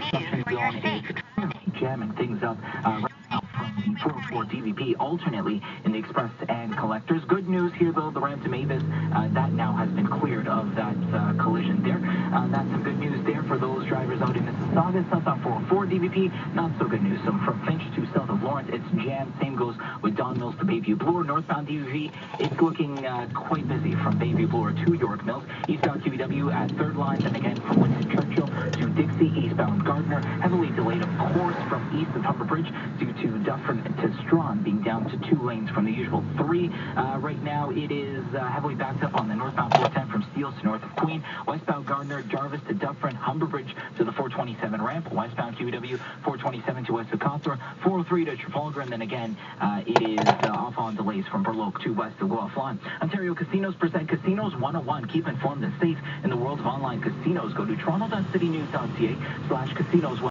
construction zone is jamming things up right now from the 404 DVP alternately in the express and collectors. Good news here, though, the ramp to Mavis, that now has been cleared of that collision there. That's some good news there for those drivers out in Mississauga. South on 404 DVP, not so good news. So from Finch to south of Lawrence, it's jammed. Same goes with Don Mills to Bayview Bloor. Northbound DVP, it's looking quite busy from Bayview Bloor to York Mills. Eastbound QEW at third line, and again from Winston Churchill to Dixie. Eastbound Gardner, heavily delayed, of course, from east of Humber Bridge due to Dufferin to Strawn being down to 2 lanes from the usual 3. Right now, it is heavily backed up on the northbound 410 from Steeles to north of Queen. Westbound Gardner, Jarvis to Dufferin, Humber Bridge to the 427 ramp. Westbound QEW, 427 to west of Cawthorne, 403 to Trafalgar, and then again, it is off on delays from Burloak to west of Guelph Lawn. Ontario Casinos present Casinos 101. Keep informed and safe in the world of online casinos. Go to toronto.citynews.ca/casinos.